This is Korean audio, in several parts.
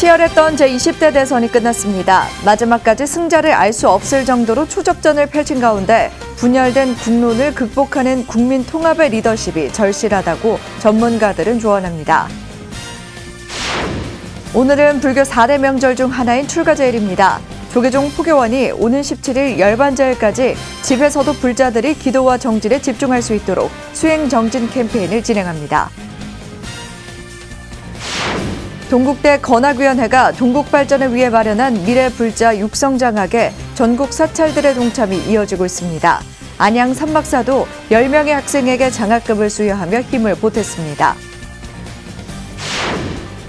치열했던 제20대 대선이 끝났습니다. 마지막까지 승자를 알 수 없을 정도로 초접전을 펼친 가운데 분열된 국론을 극복하는 국민 통합의 리더십이 절실하다고 전문가들은 조언합니다. 오늘은 불교 4대 명절 중 하나인 출가제일입니다. 조계종 포교원이 오는 17일 열반자일까지 집에서도 불자들이 기도와 정진에 집중할 수 있도록 수행 정진 캠페인을 진행합니다. 동국대 건학위원회가 동국 발전을 위해 마련한 미래 불자 육성장학에 전국 사찰들의 동참이 이어지고 있습니다. 안양 삼박사도 10명의 학생에게 장학금을 수여하며 힘을 보탰습니다.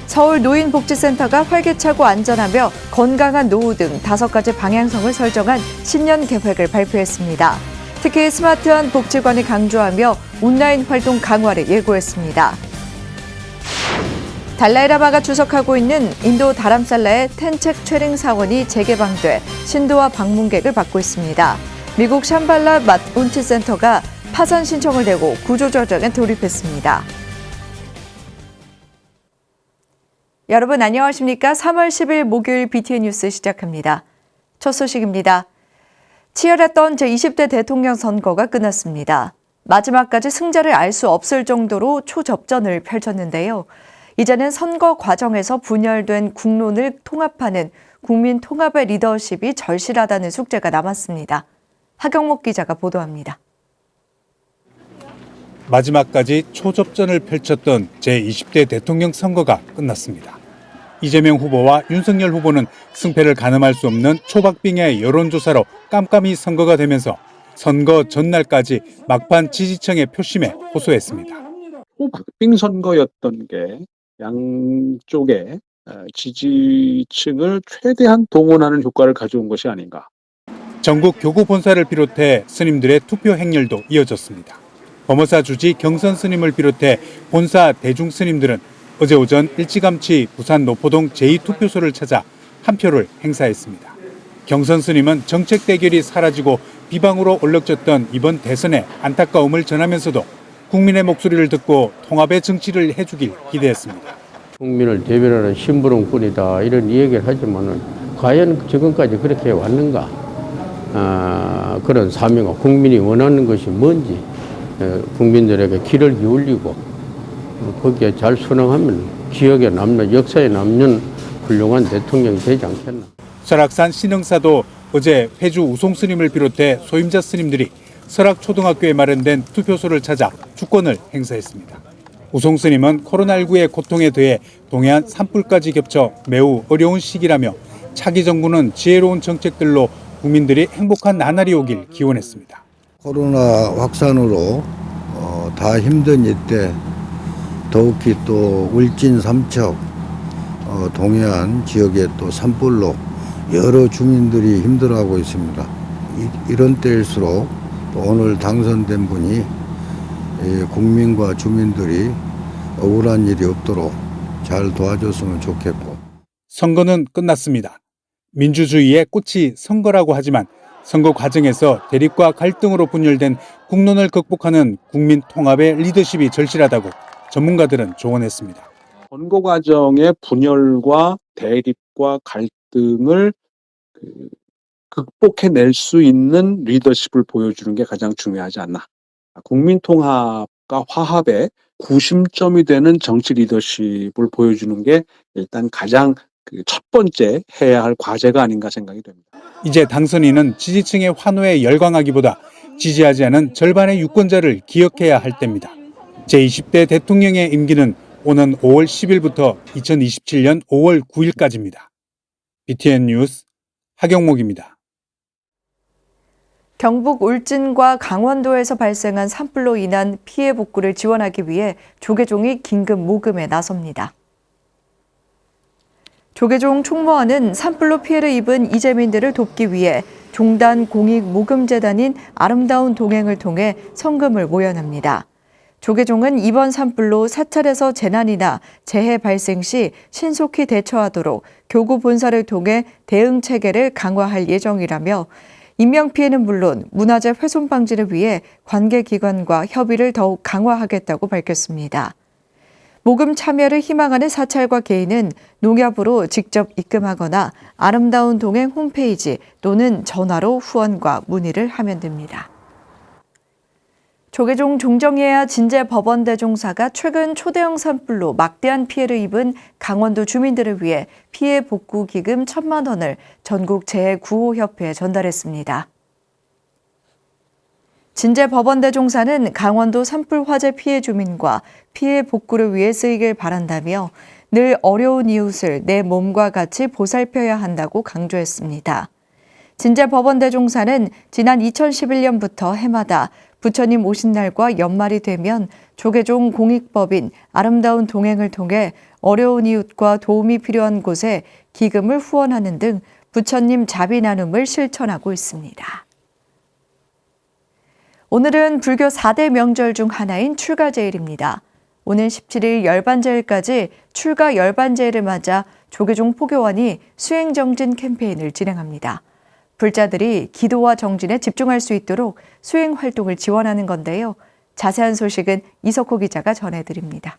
서울 노인복지센터가 활기차고 안전하며 건강한 노후 등 5가지 방향성을 설정한 신년 계획을 발표했습니다. 특히 스마트한 복지관을 강조하며 온라인 활동 강화를 예고했습니다. 달라이라마가 주석하고 있는 인도 다람살라의 텐책 최링 사원이 재개방돼 신도와 방문객을 받고 있습니다. 미국 샴발라 맛운티 센터가 파산 신청을 내고 구조조정에 돌입했습니다. 여러분 안녕하십니까? 3월 10일 목요일 BTN 뉴스 시작합니다. 첫 소식입니다. 치열했던 제20대 대통령 선거가 끝났습니다. 마지막까지 승자를 알 수 없을 정도로 초접전을 펼쳤는데요. 이제는 선거 과정에서 분열된 국론을 통합하는 국민 통합의 리더십이 절실하다는 숙제가 남았습니다. 하경목 기자가 보도합니다. 마지막까지 초접전을 펼쳤던 제20대 대통령 선거가 끝났습니다. 이재명 후보와 윤석열 후보는 승패를 가늠할 수 없는 초박빙의 여론조사로 깜깜이 선거가 되면서 선거 전날까지 막판 지지층의 표심에 호소했습니다. 초박빙 선거였던 게 양쪽의 지지층을 최대한 동원하는 효과를 가져온 것이 아닌가. 전국 교구 본사를 비롯해 스님들의 투표 행렬도 이어졌습니다. 범어사 주지 경선 스님을 비롯해 본사 대중 스님들은 어제 오전 일찌감치 부산 노포동 제2투표소를 찾아 한 표를 행사했습니다. 경선 스님은 정책 대결이 사라지고 비방으로 얼룩졌던 이번 대선에 안타까움을 전하면서도 국민의 목소리를 듣고 통합의 정치를 해주길 기대했습니다. 국민을 대변하는 심부름꾼이다 이런 이야기를 하지만은 과연 지금까지 그렇게 왔는가? 그런 사명과 국민이 원하는 것이 뭔지 국민들에게 귀를 기울이고 거기에 잘 순응하면 기억에 남는 역사에 남는 훌륭한 대통령이 되지 않겠나. 설악산 신흥사도 어제 회주 우송 스님을 비롯해 소임자 스님들이 설악초등학교에 마련된 투표소를 찾아 주권을 행사했습니다. 우송 스님은 코로나19의 고통에 더해 동해안 산불까지 겹쳐 매우 어려운 시기라며 차기 정부는 지혜로운 정책들로 국민들이 행복한 나날이 오길 기원했습니다. 코로나 확산으로 다 힘든 이때 더욱이 또 울진 삼척 동해안 지역에 또 산불로 여러 주민들이 힘들어하고 있습니다. 이런 때일수록 오늘 당선된 분이 국민과 주민들이 억울한 일이 없도록 잘 도와줬으면 좋겠고. 선거는 끝났습니다. 민주주의의 꽃이 선거라고 하지만 선거 과정에서 대립과 갈등으로 분열된 국론을 극복하는 국민 통합의 리더십이 절실하다고 전문가들은 조언했습니다. 선거 과정의 분열과 대립과 갈등을 극복해낼 수 있는 리더십을 보여주는 게 가장 중요하지 않나. 국민 통합과 화합의 구심점이 되는 정치 리더십을 보여주는 게 일단 가장 첫 번째 해야 할 과제가 아닌가 생각이 됩니다. 이제 당선인은 지지층의 환호에 열광하기보다 지지하지 않은 절반의 유권자를 기억해야 할 때입니다. 제20대 대통령의 임기는 오는 5월 10일부터 2027년 5월 9일까지입니다. BTN 뉴스 하경목입니다. 경북 울진과 강원도에서 발생한 산불로 인한 피해 복구를 지원하기 위해 조계종이 긴급 모금에 나섭니다. 조계종 총무원은 산불로 피해를 입은 이재민들을 돕기 위해 종단 공익모금재단인 아름다운 동행을 통해 성금을 모연합니다. 조계종은 이번 산불로 사찰에서 재난이나 재해 발생 시 신속히 대처하도록 교구 본사를 통해 대응 체계를 강화할 예정이라며 인명피해는 물론 문화재 훼손 방지를 위해 관계기관과 협의를 더욱 강화하겠다고 밝혔습니다. 모금 참여를 희망하는 사찰과 개인은 농협으로 직접 입금하거나 아름다운 동행 홈페이지 또는 전화로 후원과 문의를 하면 됩니다. 조계종 종정예야 진제법원대종사가 최근 초대형 산불로 막대한 피해를 입은 강원도 주민들을 위해 피해 복구 기금 1,000만 원을 전국 재구호협회에 전달했습니다. 진제법원대종사는 강원도 산불 화재 피해 주민과 피해 복구를 위해 쓰이길 바란다며 늘 어려운 이웃을 내 몸과 같이 보살펴야 한다고 강조했습니다. 진제법원대종사는 지난 2011년부터 해마다 부처님 오신 날과 연말이 되면 조계종 공익법인 아름다운 동행을 통해 어려운 이웃과 도움이 필요한 곳에 기금을 후원하는 등 부처님 자비 나눔을 실천하고 있습니다. 오늘은 불교 4대 명절 중 하나인 출가제일입니다. 오는 17일 열반제일까지 출가 열반제일을 맞아 조계종 포교원이 수행정진 캠페인을 진행합니다. 불자들이 기도와 정진에 집중할 수 있도록 수행 활동을 지원하는 건데요. 자세한 소식은 이석호 기자가 전해드립니다.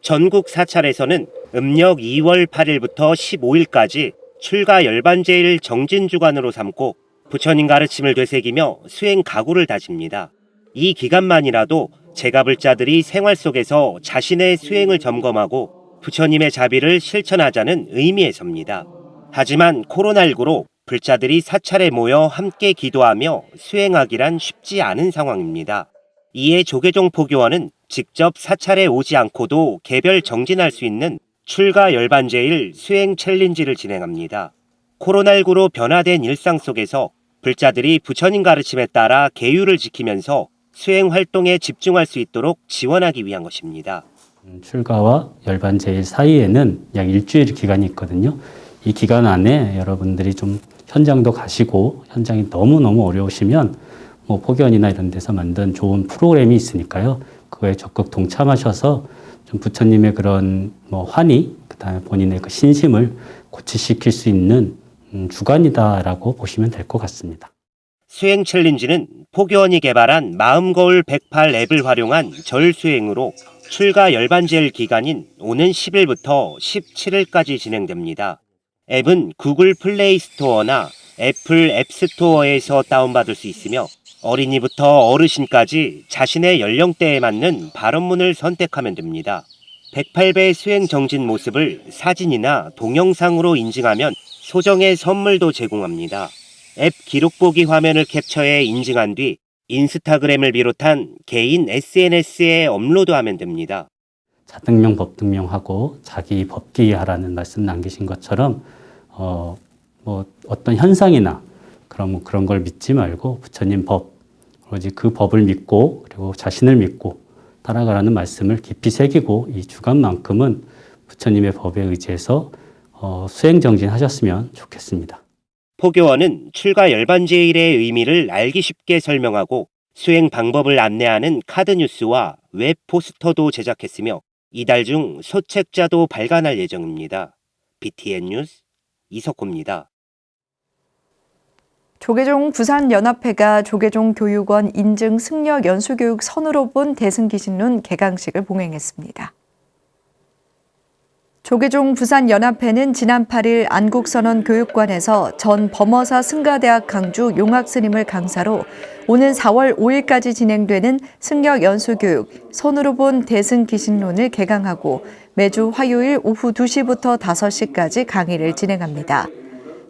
전국 사찰에서는 음력 2월 8일부터 15일까지 출가 열반제일 정진 주간으로 삼고 부처님 가르침을 되새기며 수행 각오를 다집니다. 이 기간만이라도 제가불자들이 생활 속에서 자신의 수행을 점검하고 부처님의 자비를 실천하자는 의미에서입니다. 하지만 코로나19로 불자들이 사찰에 모여 함께 기도하며 수행하기란 쉽지 않은 상황입니다. 이에 조계종 포교원은 직접 사찰에 오지 않고도 개별 정진할 수 있는 출가 열반제일 수행 챌린지를 진행합니다. 코로나19로 변화된 일상 속에서 불자들이 부처님 가르침에 따라 계율을 지키면서 수행 활동에 집중할 수 있도록 지원하기 위한 것입니다. 출가와 열반제일 사이에는 약 일주일 기간이 있거든요. 이 기간 안에 여러분들이 좀 현장도 가시고 현장이 너무너무 어려우시면 포교원이나 이런 데서 만든 좋은 프로그램이 있으니까요. 그거에 적극 동참하셔서 좀 부처님의 그런 환희, 그다음에 본인의 그 신심을 고취시킬 수 있는 주간이다라고 보시면 될 것 같습니다. 수행 챌린지는 포교원이 개발한 마음거울 108 앱을 활용한 절 수행으로 출가 열반제일 기간인 오는 10일부터 17일까지 진행됩니다. 앱은 구글 플레이 스토어나 애플 앱스토어에서 다운받을 수 있으며 어린이부터 어르신까지 자신의 연령대에 맞는 발언문을 선택하면 됩니다. 108배 수행 정진 모습을 사진이나 동영상으로 인증하면 소정의 선물도 제공합니다. 앱 기록 보기 화면을 캡처해 인증한 뒤 인스타그램을 비롯한 개인 SNS에 업로드하면 됩니다. 자등명, 법등명하고 자기 법기하라는 말씀 남기신 것처럼 어떤 현상이나 그런 걸 믿지 말고 부처님 법, 오로지 그 법을 믿고 그리고 자신을 믿고 따라가라는 말씀을 깊이 새기고 이 주간만큼은 부처님의 법에 의지해서 수행 정진하셨으면 좋겠습니다. 포교원은 출가 열반제일의 의미를 알기 쉽게 설명하고 수행 방법을 안내하는 카드 뉴스와 웹 포스터도 제작했으며 이달 중 소책자도 발간할 예정입니다. BTN 뉴스 이석호입니다. 조계종 부산연합회가 조계종 교육원 인증 승려 연수교육 선으로 본 대승기신론 개강식을 봉행했습니다. 조계종 부산연합회는 지난 8일 안국선원 교육관에서 전 범어사 승가대학 강주 용학스님을 강사로 오는 4월 5일까지 진행되는 승려 연수교육 선으로 본 대승기신론을 개강하고 매주 화요일 오후 2시부터 5시까지 강의를 진행합니다.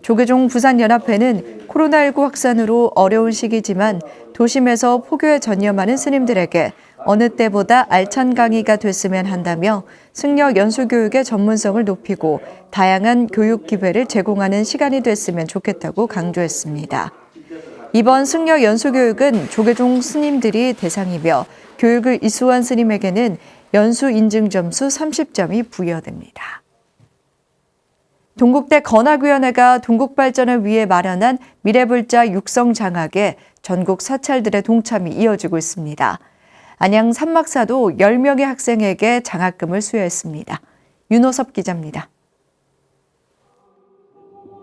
조계종 부산연합회는 코로나19 확산으로 어려운 시기지만 도심에서 포교에 전념하는 스님들에게 어느 때보다 알찬 강의가 됐으면 한다며 승려 연수교육의 전문성을 높이고 다양한 교육 기회를 제공하는 시간이 됐으면 좋겠다고 강조했습니다. 이번 승려 연수교육은 조계종 스님들이 대상이며 교육을 이수한 스님에게는 연수 인증 점수 30점이 부여됩니다. 동국대 건학위원회가 동국 발전을 위해 마련한 미래불자 육성 장학에 전국 사찰들의 동참이 이어지고 있습니다. 안양 산막사도 10명의 학생에게 장학금을 수여했습니다. 윤호섭 기자입니다.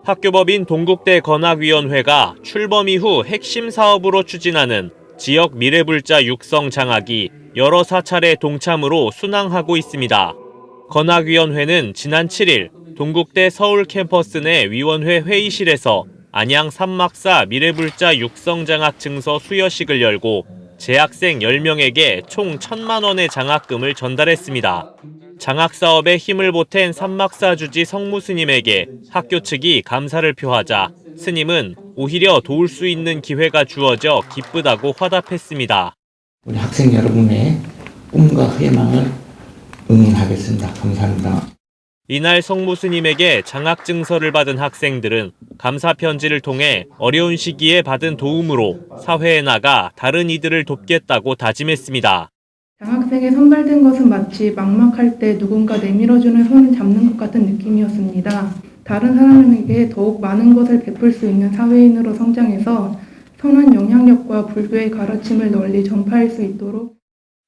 학교법인 동국대 건학위원회가 출범 이후 핵심 사업으로 추진하는 지역 미래불자 육성 장학이 여러 사찰의 동참으로 순항하고 있습니다. 건학위원회는 지난 7일 동국대 서울 캠퍼스 내 위원회 회의실에서 안양 삼막사 미래불자 육성장학 증서 수여식을 열고 재학생 10명에게 총 1,000만 원의 장학금을 전달했습니다. 장학사업에 힘을 보탠 삼막사 주지 성무스님에게 학교 측이 감사를 표하자 스님은 오히려 도울 수 있는 기회가 주어져 기쁘다고 화답했습니다. 우리 학생 여러분의 꿈과 희망을 응원하겠습니다. 감사합니다. 이날 성무스님에게 장학증서를 받은 학생들은 감사 편지를 통해 어려운 시기에 받은 도움으로 사회에 나가 다른 이들을 돕겠다고 다짐했습니다. 장학생에 선발된 것은 마치 막막할 때 누군가 내밀어주는 손을 잡는 것 같은 느낌이었습니다. 다른 사람에게 더욱 많은 것을 베풀 수 있는 사회인으로 성장해서 선한 영향력과 불교의 가르침을 널리 전파할 수 있도록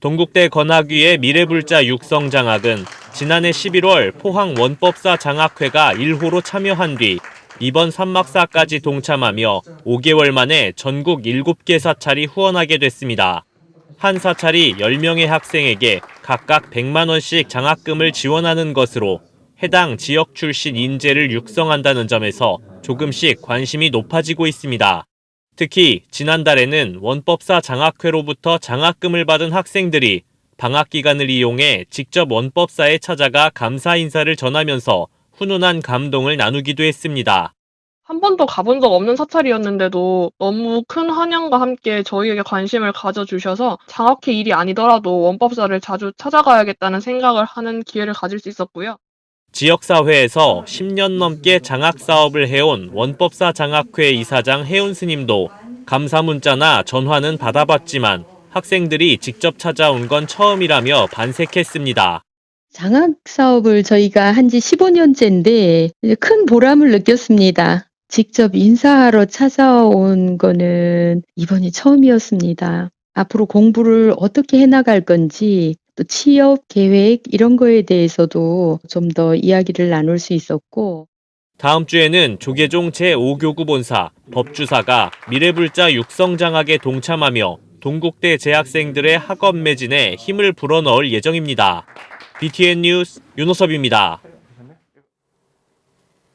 동국대 건학위의 미래불자 육성장학은 지난해 11월 포항 원법사 장학회가 1호로 참여한 뒤 이번 삼막사까지 동참하며 5개월 만에 전국 7개 사찰이 후원하게 됐습니다. 한 사찰이 10명의 학생에게 각각 100만 원씩 장학금을 지원하는 것으로 해당 지역 출신 인재를 육성한다는 점에서 조금씩 관심이 높아지고 있습니다. 특히 지난달에는 원법사 장학회로부터 장학금을 받은 학생들이 방학 기간을 이용해 직접 원법사에 찾아가 감사 인사를 전하면서 훈훈한 감동을 나누기도 했습니다. 한 번도 가본 적 없는 사찰이었는데도 너무 큰 환영과 함께 저희에게 관심을 가져주셔서 장학회 일이 아니더라도 원법사를 자주 찾아가야겠다는 생각을 하는 기회를 가질 수 있었고요. 지역사회에서 10년 넘게 장학사업을 해온 원법사 장학회 이사장 혜운 스님도 감사 문자나 전화는 받아봤지만 학생들이 직접 찾아온 건 처음이라며 반색했습니다. 장학 사업을 저희가 한 지 15년째인데 큰 보람을 느꼈습니다. 직접 인사하러 찾아온 거는 이번이 처음이었습니다. 앞으로 공부를 어떻게 해나갈 건지 또 취업 계획 이런 거에 대해서도 좀 더 이야기를 나눌 수 있었고 다음 주에는 조계종 제5교구 본사, 법주사가 미래불자 육성장학에 동참하며 동국대 재학생들의 학업 매진에 힘을 불어넣을 예정입니다. BTN 뉴스 윤호섭입니다.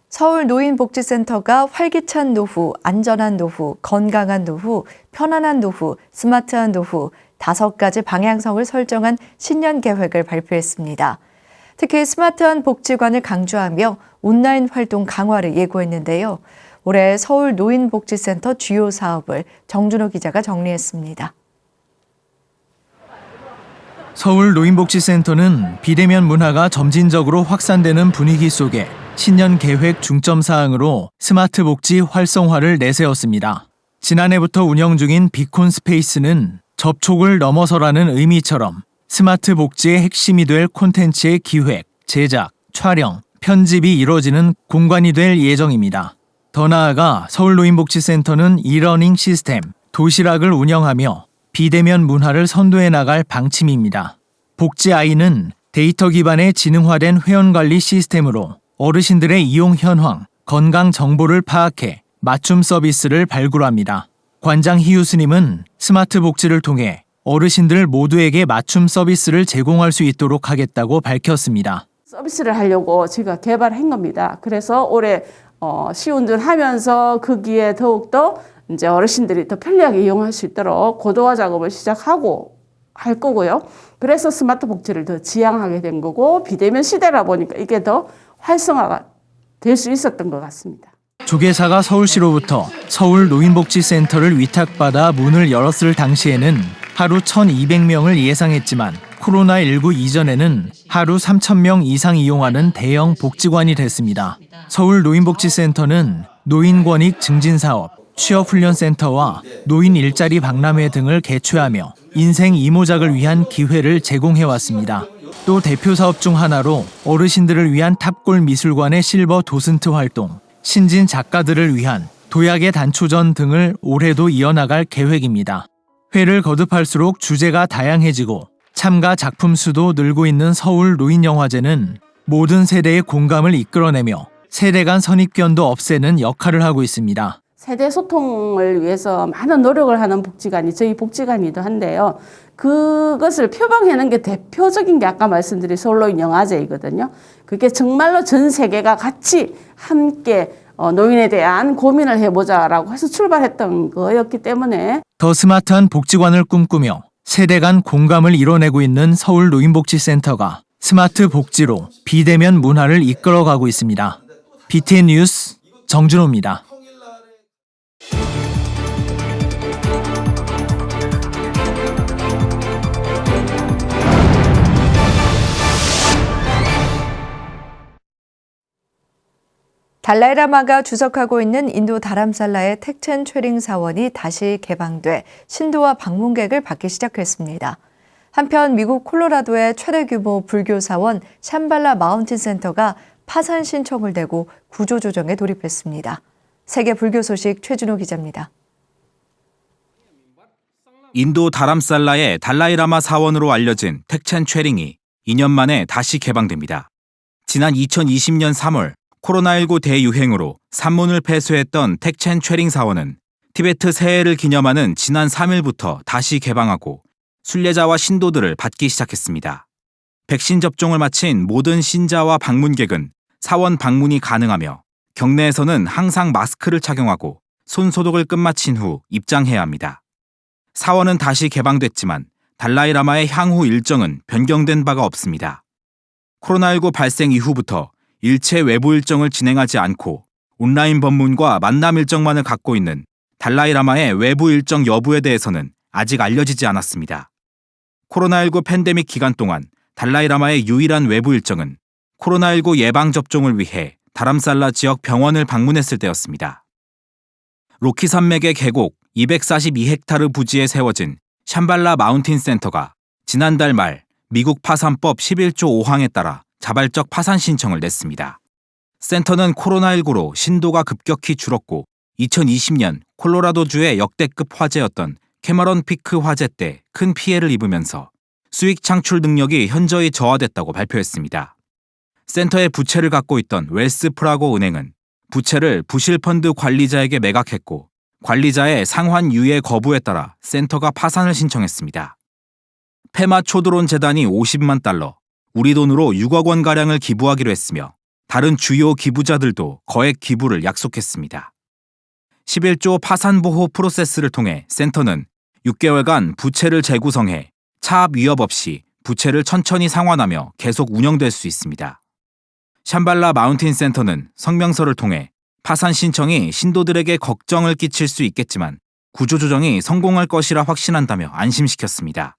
서울 노인복지센터가 활기찬 노후, 안전한 노후, 건강한 노후, 편안한 노후, 스마트한 노후 5가지 방향성을 설정한 신년 계획을 발표했습니다. 특히 스마트한 복지관을 강조하며 온라인 활동 강화를 예고했는데요. 올해 서울 노인복지센터 주요 사업을 정준호 기자가 정리했습니다. 서울 노인복지센터는 비대면 문화가 점진적으로 확산되는 분위기 속에 신년 계획 중점 사항으로 스마트 복지 활성화를 내세웠습니다. 지난해부터 운영 중인 비콘 스페이스는 접촉을 넘어서라는 의미처럼 스마트 복지의 핵심이 될 콘텐츠의 기획, 제작, 촬영, 편집이 이루어지는 공간이 될 예정입니다. 더 나아가 서울노인복지센터는 이러닝 시스템, 도시락을 운영하며 비대면 문화를 선도해 나갈 방침입니다. 복지아이는 데이터 기반의 지능화된 회원관리 시스템으로 어르신들의 이용 현황, 건강 정보를 파악해 맞춤 서비스를 발굴합니다. 관장 희유 스님은 스마트 복지를 통해 어르신들 모두에게 맞춤 서비스를 제공할 수 있도록 하겠다고 밝혔습니다. 서비스를 하려고 저희가 개발한 겁니다. 그래서 올해 시운전하면서 거기에 더욱더 이제 어르신들이 더 편리하게 이용할 수 있도록 고도화 작업을 시작하고 할 거고요. 그래서 스마트 복지를 더 지향하게 된 거고 비대면 시대라 보니까 이게 더 활성화가 될 수 있었던 것 같습니다. 조계사가 서울시로부터 서울 노인복지센터를 위탁받아 문을 열었을 당시에는 하루 1,200명을 예상했지만 코로나19 이전에는 하루 3,000명 이상 이용하는 대형 복지관이 됐습니다. 서울 노인복지센터는 노인권익 증진사업, 취업훈련센터와 노인 일자리 박람회 등을 개최하며 인생 이모작을 위한 기회를 제공해왔습니다. 또 대표 사업 중 하나로 어르신들을 위한 탑골 미술관의 실버 도슨트 활동, 신진 작가들을 위한 도약의 단초전 등을 올해도 이어나갈 계획입니다. 회를 거듭할수록 주제가 다양해지고 참가 작품 수도 늘고 있는 서울 노인영화제는 모든 세대의 공감을 이끌어내며 세대 간 선입견도 없애는 역할을 하고 있습니다. 세대 소통을 위해서 많은 노력을 하는 복지관이 저희 복지관이기도 한데요. 그것을 표방하는 게 대표적인 게 아까 말씀드린 솔로인 영아제이거든요. 그게 정말로 전 세계가 같이 함께 노인에 대한 고민을 해보자라고 해서 출발했던 거였기 때문에 더 스마트한 복지관을 꿈꾸며 세대 간 공감을 이뤄내고 있는 서울 노인복지센터가 스마트 복지로 비대면 문화를 이끌어가고 있습니다. BTN 뉴스 정준호입니다. 달라이라마가 주석하고 있는 인도 다람살라의 텍첸 최링 사원이 다시 개방돼 신도와 방문객을 받기 시작했습니다. 한편 미국 콜로라도의 최대 규모 불교 사원 샴발라 마운틴 센터가 파산 신청을 내고 구조조정에 돌입했습니다. 세계 불교 소식 최준호 기자입니다. 인도 다람살라의 달라이라마 사원으로 알려진 텍첸 최링이 2년 만에 다시 개방됩니다. 지난 2020년 3월 코로나19 대유행으로 산문을 폐쇄했던 텍첸 최링 사원은 티베트 새해를 기념하는 지난 3일부터 다시 개방하고 순례자와 신도들을 받기 시작했습니다. 백신 접종을 마친 모든 신자와 방문객은 사원 방문이 가능하며 경내에서는 항상 마스크를 착용하고 손 소독을 끝마친 후 입장해야 합니다. 사원은 다시 개방됐지만 달라이라마의 향후 일정은 변경된 바가 없습니다. 코로나19 발생 이후부터 일체 외부 일정을 진행하지 않고 온라인 법문과 만남 일정만을 갖고 있는 달라이라마의 외부 일정 여부에 대해서는 아직 알려지지 않았습니다. 코로나19 팬데믹 기간 동안 달라이라마의 유일한 외부 일정은 코로나19 예방접종을 위해 다람살라 지역 병원을 방문했을 때였습니다. 로키 산맥의 계곡 242헥타르 부지에 세워진 샴발라 마운틴 센터가 지난달 말 미국 파산법 11조 5항에 따라 자발적 파산 신청을 냈습니다. 센터는 코로나19로 신도가 급격히 줄었고 2020년 콜로라도주의 역대급 화재였던 캐머런 피크 화재 때 큰 피해를 입으면서 수익 창출 능력이 현저히 저하됐다고 발표했습니다. 센터의 부채를 갖고 있던 웰스 프라고 은행은 부채를 부실펀드 관리자에게 매각했고 관리자의 상환 유예 거부에 따라 센터가 파산을 신청했습니다. 페마 초드론 재단이 50만 달러, 우리 돈으로 6억 원가량을 기부하기로 했으며 다른 주요 기부자들도 거액 기부를 약속했습니다. 11조 파산보호 프로세스를 통해 센터는 6개월간 부채를 재구성해 차압 위협 없이 부채를 천천히 상환하며 계속 운영될 수 있습니다. 샴발라 마운틴 센터는 성명서를 통해 파산 신청이 신도들에게 걱정을 끼칠 수 있겠지만 구조조정이 성공할 것이라 확신한다며 안심시켰습니다.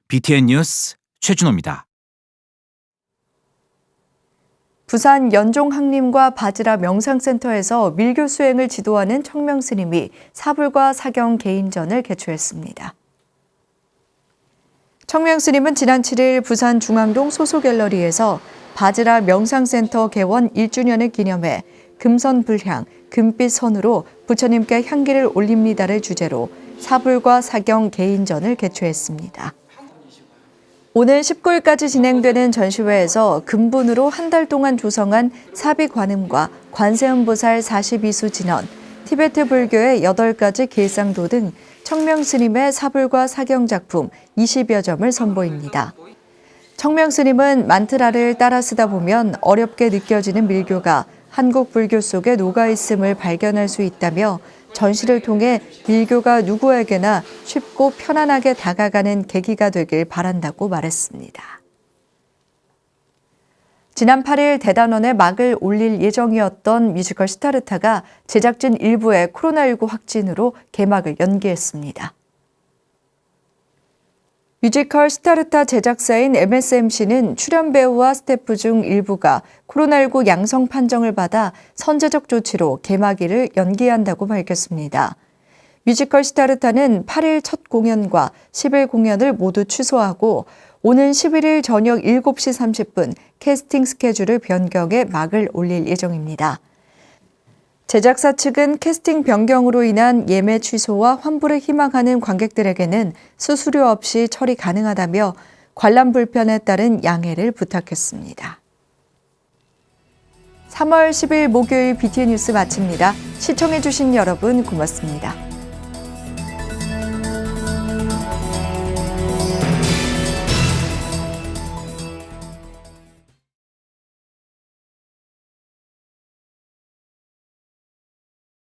BTN 뉴스 최준호입니다. 부산 연종항림과 바지라 명상센터에서 밀교 수행을 지도하는 청명스님이 사불과 사경 개인전을 개최했습니다. 청명스님은 지난 7일 부산 중앙동 소소갤러리에서 바지라 명상센터 개원 1주년을 기념해 금선불향, 금빛 선으로 부처님께 향기를 올립니다를 주제로 사불과 사경 개인전을 개최했습니다. 오늘 19일까지 진행되는 전시회에서 금분으로 한 달 동안 조성한 사비관음과 관세음보살 42수 진언, 티베트 불교의 8가지 길상도 등 청명스님의 사불과 사경 작품 20여 점을 선보입니다. 청명스님은 만트라를 따라 쓰다 보면 어렵게 느껴지는 밀교가 한국 불교 속에 녹아있음을 발견할 수 있다며 전시를 통해 밀교가 누구에게나 쉽고 편안하게 다가가는 계기가 되길 바란다고 말했습니다. 지난 8일 대단원에 막을 올릴 예정이었던 뮤지컬 시타르타가 제작진 일부의 코로나19 확진으로 개막을 연기했습니다. 뮤지컬 시타르타 제작사인 MSMC는 출연 배우와 스태프 중 일부가 코로나19 양성 판정을 받아 선제적 조치로 개막일을 연기한다고 밝혔습니다. 뮤지컬 시타르타는 8일 첫 공연과 10일 공연을 모두 취소하고 오는 11일 저녁 7시 30분 캐스팅 스케줄을 변경해 막을 올릴 예정입니다. 제작사 측은 캐스팅 변경으로 인한 예매 취소와 환불을 희망하는 관객들에게는 수수료 없이 처리 가능하다며 관람 불편에 따른 양해를 부탁했습니다. 3월 10일 목요일 BTN 뉴스 마칩니다. 시청해주신 여러분 고맙습니다.